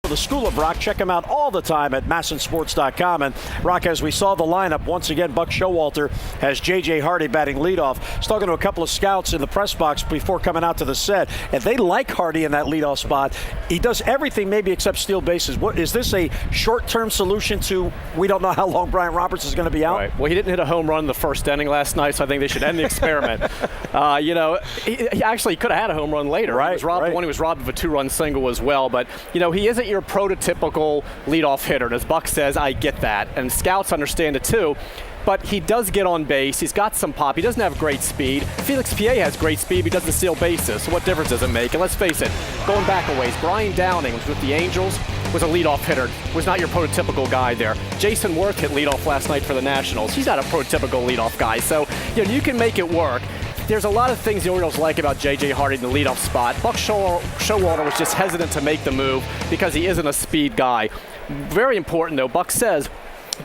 the School of Roch. Check them out all the time at MASNsports.com. And Roch, as we saw the lineup, once again, Buck Showalter has J.J. Hardy batting leadoff. I was talking to a couple of scouts in the press box before coming out to the set, and they like Hardy in that leadoff spot. He does everything maybe except steal bases. What is this, a short-term solution to we don't know how long Brian Roberts is going to be out? Right. Well, he didn't hit a home run in the first inning last night, so I think they should end the experiment. He actually could have had a home run later. Right, he was robbed, right. One he was robbed of a two-run single as well. But, he isn't your prototypical leadoff hitter. And as Buck says, I get that. And scouts understand it too. But he does get on base. He's got some pop. He doesn't have great speed. Felix Pierre has great speed, but he doesn't steal bases. So what difference does it make? And let's face it, going back a ways, Brian Downing was with the Angels, was a leadoff hitter, was not your prototypical guy there. Jason Worth hit leadoff last night for the Nationals. He's not a prototypical leadoff guy. So you can make it work. There's a lot of things the Orioles like about J.J. Hardy in the leadoff spot. Buck Showalter was just hesitant to make the move because he isn't a speed guy. Very important, though. Buck says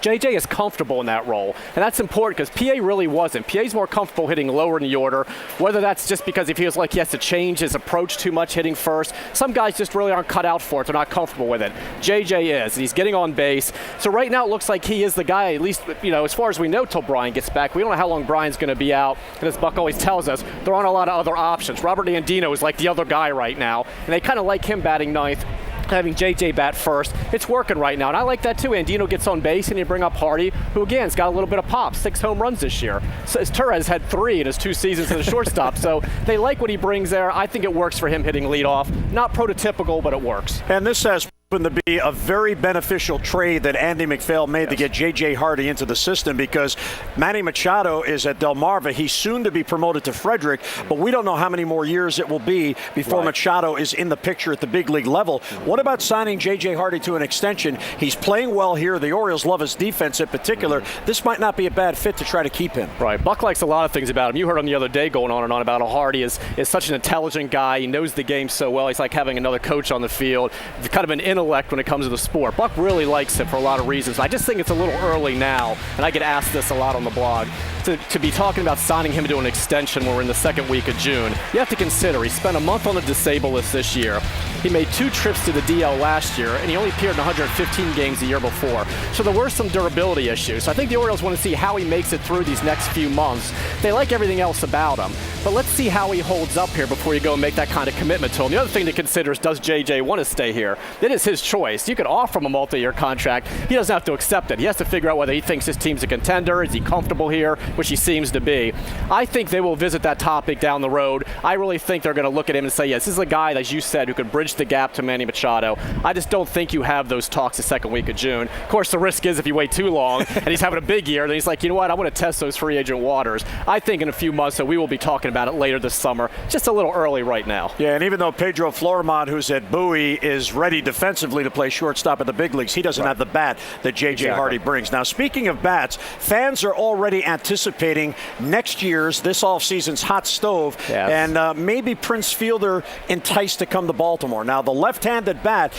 J.J. is comfortable in that role, and that's important because P.A. really wasn't. P.A.'s more comfortable hitting lower in the order, whether that's just because he feels like he has to change his approach too much hitting first. Some guys just really aren't cut out for it. They're not comfortable with it. J.J. is, and he's getting on base. So right now it looks like he is the guy, at least as far as we know till Brian gets back. We don't know how long Brian's going to be out, and as Buck always tells us, there aren't a lot of other options. Robert Andino is like the other guy right now, and they kind of like him batting ninth, having J.J. bat first. It's working right now, and I like that too. Andino gets on base, and you bring up Hardy, who again has got a little bit of pop, 6 home runs this year. So Torres had 3 in his 2 seasons as a shortstop, so they like what he brings there. I think it works for him hitting leadoff. Not prototypical, but it works. And this has to be a very beneficial trade that Andy McPhail made to get J.J. Hardy into the system, because Manny Machado is at Delmarva. He's soon to be promoted to Frederick, but we don't know how many more years it will be before Machado is in the picture at the big league level. What about signing J.J. Hardy to an extension? He's playing well here. The Orioles love his defense in particular. This might not be a bad fit to try to keep him. Right. Buck likes a lot of things about him. You heard him the other day going on and on about how Hardy is such an intelligent guy. He knows the game so well. He's like having another coach on the field. He's kind of an intellect when it comes to the sport. Buck really likes him for a lot of reasons. I just think it's a little early now, and I get asked this a lot on the blog, to be talking about signing him to an extension when we're in the second week of June. You have to consider he spent a month on the disabled list this year. He made 2 trips to the DL last year, and he only appeared in 115 games the year before. So there were some durability issues. So I think the Orioles want to see how he makes it through these next few months. They like everything else about him, but let's see how he holds up here before you go and make that kind of commitment to him. The other thing to consider is, does J.J. want to stay here? It is his choice. You could offer him a multi-year contract. He doesn't have to accept it. He has to figure out whether he thinks his team's a contender. Is he comfortable here, which he seems to be. I think they will visit that topic down the road. I really think they're going to look at him and say, yes, this is a guy, as you said, who could bridge the gap to Manny Machado. I just don't think you have those talks the second week of June. Of course, the risk is if you wait too long and he's having a big year, then he's like, you know what, I want to test those free agent waters. I think in a few months that we will be talking about it later this summer. Just a little early right now. Yeah, and even though Pedro Florimon, who's at Bowie, is ready defensively to play shortstop at the big leagues, he doesn't have the bat that J.J. Hardy brings. Now, speaking of bats, fans are already anticipating next year's, this offseason's hot stove, and maybe Prince Fielder enticed to come to Baltimore. Now, the left-handed bat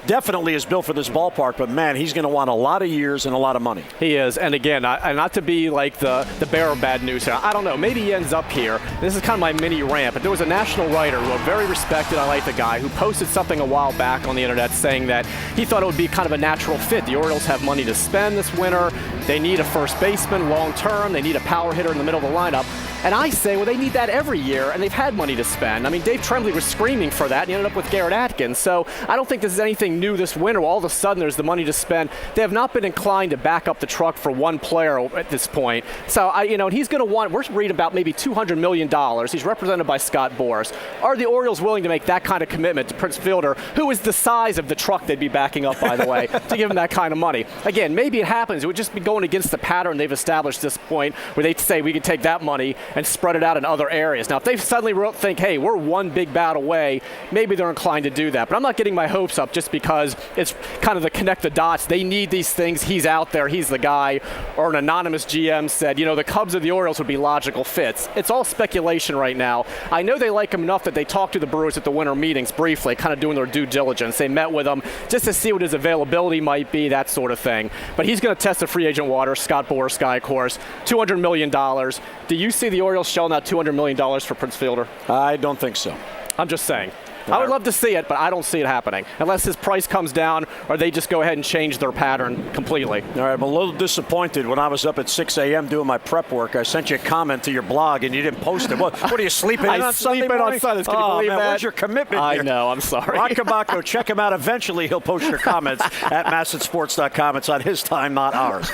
definitely is built for this ballpark, but man, he's going to want a lot of years and a lot of money. He is, and again, not to be like the bearer of bad news here. I don't know, maybe he ends up here. This is kind of my mini rant, but there was a national writer who very respected, I like the guy, who posted something a while back on the internet saying that he thought it would be kind of a natural fit. The Orioles have money to spend this winter. They need a first baseman long term. They need a power hitter in the middle of the lineup. And I say, well, they need that every year, and they've had money to spend. I mean, Dave Tremblay was screaming for that, and he ended up with Garrett Atkins. So I don't think this is anything new this winter. All of a sudden, there's the money to spend. They have not been inclined to back up the truck for one player at this point. So, and he's going to want, we're reading about maybe $200 million. He's represented by Scott Boras. Are the Orioles willing to make that kind of commitment to Prince Fielder, who is the size of the truck they'd be backing up, by the way, to give him that kind of money? Again, maybe it happens. It would just be going against the pattern they've established this point, where they say we can take that money and spread it out in other areas. Now, if they suddenly think, hey, we're one big bat away, maybe they're inclined to do that. But I'm not getting my hopes up just because it's kind of the connect the dots. They need these things. He's out there. He's the guy. Or an anonymous GM said, the Cubs or the Orioles would be logical fits. It's all speculation right now. I know they like him enough that they talked to the Brewers at the winter meetings briefly, kind of doing their due diligence. They met with him just to see what his availability might be, that sort of thing. But he's going to test the free agent water. Scott Boras guy, of course. $200 million. Do you see the Orioles shelling out $200 million for Prince Fielder? I don't think so. I'm just saying. I would love to see it, but I don't see it happening unless his price comes down or they just go ahead and change their pattern completely. All right, I'm a little disappointed. When I was up at 6 a.m. doing my prep work, I sent you a comment to your blog and you didn't post it. What are you sleeping in on Sunday morning? on Sundays. Can you believe man, that? Where's your commitment I here? know. I'm sorry. Ron Kabako, check him out. Eventually, he'll post your comments at MASNsports.com. It's on his time, not ours.